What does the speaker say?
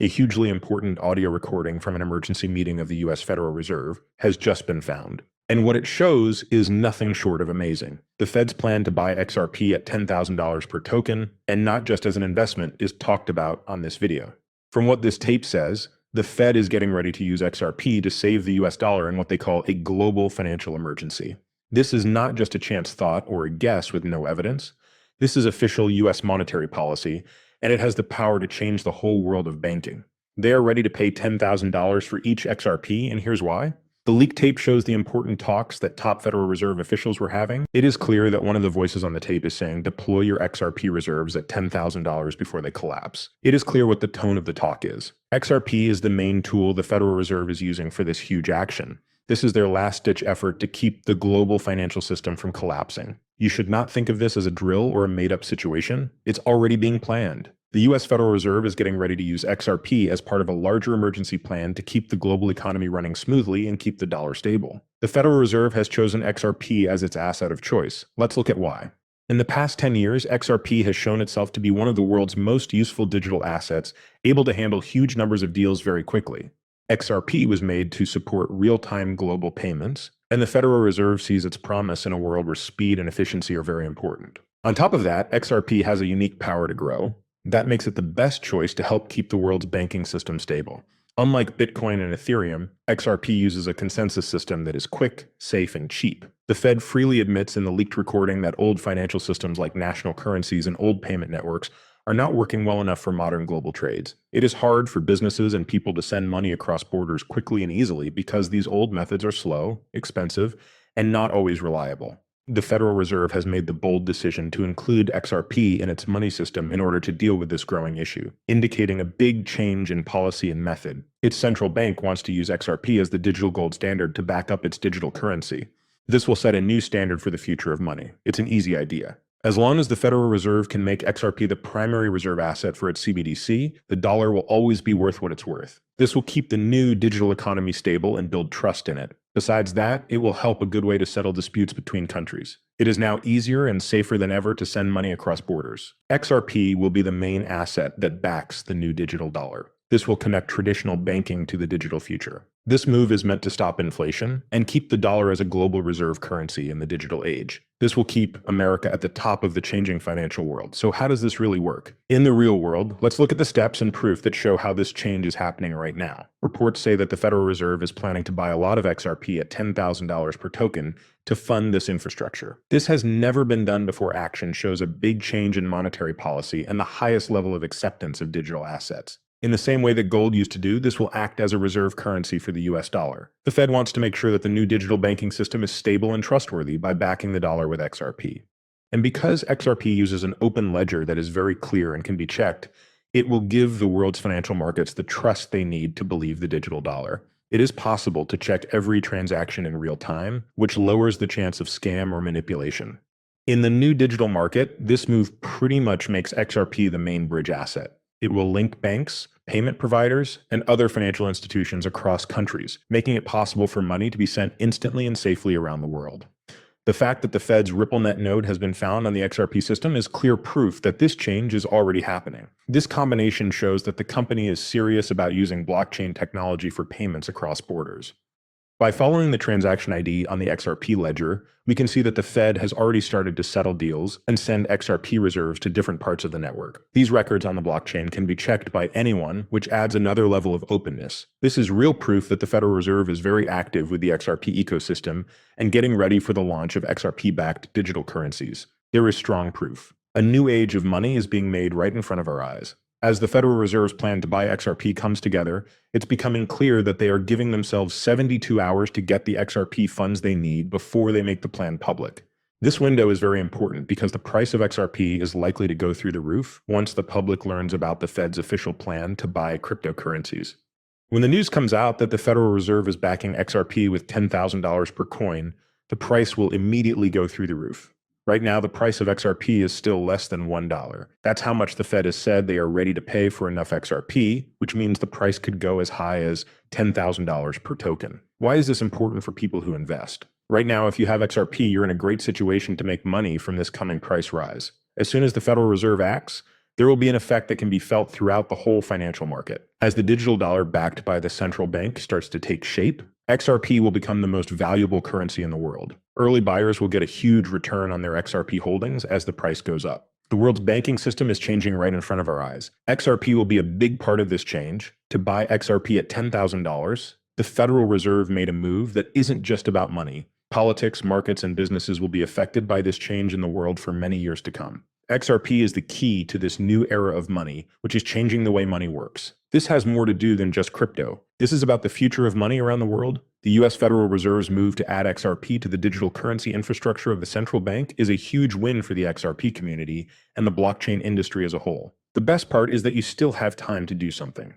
A hugely important audio recording from an emergency meeting of the US Federal Reserve has just been found. And what it shows is nothing short of amazing. The Fed's plan to buy XRP at $10,000 per token, and not just as an investment, is talked about on this video. From what this tape says, the Fed is getting ready to use XRP to save the US dollar in what they call a global financial emergency. This is not just a chance thought or a guess with no evidence. This is official US monetary policy, and it has the power to change the whole world of banking. They are ready to pay $10,000 for each XRP, and here's why. The leaked tape shows the important talks that top Federal Reserve officials were having. It is clear that one of the voices on the tape is saying, deploy your XRP reserves at $10,000 before they collapse. It is clear what the tone of the talk is. XRP is the main tool the Federal Reserve is using for this huge action. This is their last-ditch effort to keep the global financial system from collapsing. You should not think of this as a drill or a made-up situation. It's already being planned. The US Federal Reserve is getting ready to use XRP as part of a larger emergency plan to keep the global economy running smoothly and keep the dollar stable. The Federal Reserve has chosen XRP as its asset of choice. Let's look at why. In the past 10 years, XRP has shown itself to be one of the world's most useful digital assets, able to handle huge numbers of deals very quickly. XRP was made to support real-time global payments, and the Federal Reserve sees its promise in a world where speed and efficiency are very important. On top of that, XRP has a unique power to grow. That makes it the best choice to help keep the world's banking system stable. Unlike Bitcoin and Ethereum, XRP uses a consensus system that is quick, safe, and cheap. The Fed freely admits in the leaked recording that old financial systems like national currencies and old payment networks are not working well enough for modern global trades. It is hard for businesses and people to send money across borders quickly and easily because these old methods are slow, expensive, and not always reliable. The Federal Reserve has made the bold decision to include XRP in its money system in order to deal with this growing issue, indicating a big change in policy and method. Its central bank wants to use XRP as the digital gold standard to back up its digital currency. This will set a new standard for the future of money. It's an easy idea. As long as the Federal Reserve can make XRP the primary reserve asset for its CBDC, the dollar will always be worth what it's worth. This will keep the new digital economy stable and build trust in it. Besides that, it will help a good way to settle disputes between countries. It is now easier and safer than ever to send money across borders. XRP will be the main asset that backs the new digital dollar. This will connect traditional banking to the digital future. This move is meant to stop inflation and keep the dollar as a global reserve currency in the digital age. This will keep America at the top of the changing financial world. So how does this really work? In the real world, let's look at the steps and proof that show how this change is happening right now. Reports say that the Federal Reserve is planning to buy a lot of XRP at $10,000 per token to fund this infrastructure. This has never been done before. Action shows a big change in monetary policy and the highest level of acceptance of digital assets. In the same way that gold used to do, this will act as a reserve currency for the US dollar. The Fed wants to make sure that the new digital banking system is stable and trustworthy by backing the dollar with XRP. And because XRP uses an open ledger that is very clear and can be checked, it will give the world's financial markets the trust they need to believe the digital dollar. It is possible to check every transaction in real time, which lowers the chance of scam or manipulation. In the new digital market, this move pretty much makes XRP the main bridge asset. It will link banks, payment providers, and other financial institutions across countries, making it possible for money to be sent instantly and safely around the world. The fact that the Fed's RippleNet node has been found on the XRP system is clear proof that this change is already happening. This combination shows that the company is serious about using blockchain technology for payments across borders. By following the transaction ID on the XRP ledger, we can see that the Fed has already started to settle deals and send XRP reserves to different parts of the network. These records on the blockchain can be checked by anyone, which adds another level of openness. This is real proof that the Federal Reserve is very active with the XRP ecosystem and getting ready for the launch of XRP-backed digital currencies. There is strong proof. A new age of money is being made right in front of our eyes. As the Federal Reserve's plan to buy XRP comes together, it's becoming clear that they are giving themselves 72 hours to get the XRP funds they need before they make the plan public. This window is very important because the price of XRP is likely to go through the roof once the public learns about the Fed's official plan to buy cryptocurrencies. When the news comes out that the Federal Reserve is backing XRP with $10,000 per coin, the price will immediately go through the roof. Right now, the price of XRP is still less than $1. That's how much the Fed has said they are ready to pay for enough XRP, which means the price could go as high as $10,000 per token. Why is this important for people who invest? Right now, if you have XRP, you're in a great situation to make money from this coming price rise. As soon as the Federal Reserve acts, There will be an effect that can be felt throughout the whole financial market. As the digital dollar backed by the central bank starts to take shape, XRP will become the most valuable currency in the world. Early buyers will get a huge return on their XRP holdings as the price goes up. The world's banking system is changing right in front of our eyes. XRP will be a big part of this change. To buy XRP at $10,000, the Federal Reserve made a move that isn't just about money. Politics, markets, and businesses will be affected by this change in the world for many years to come. XRP is the key to this new era of money, which is changing the way money works. This has more to do than just crypto. This is about the future of money around the world. The US Federal Reserve's move to add XRP to the digital currency infrastructure of the central bank is a huge win for the XRP community and the blockchain industry as a whole. The best part is that you still have time to do something.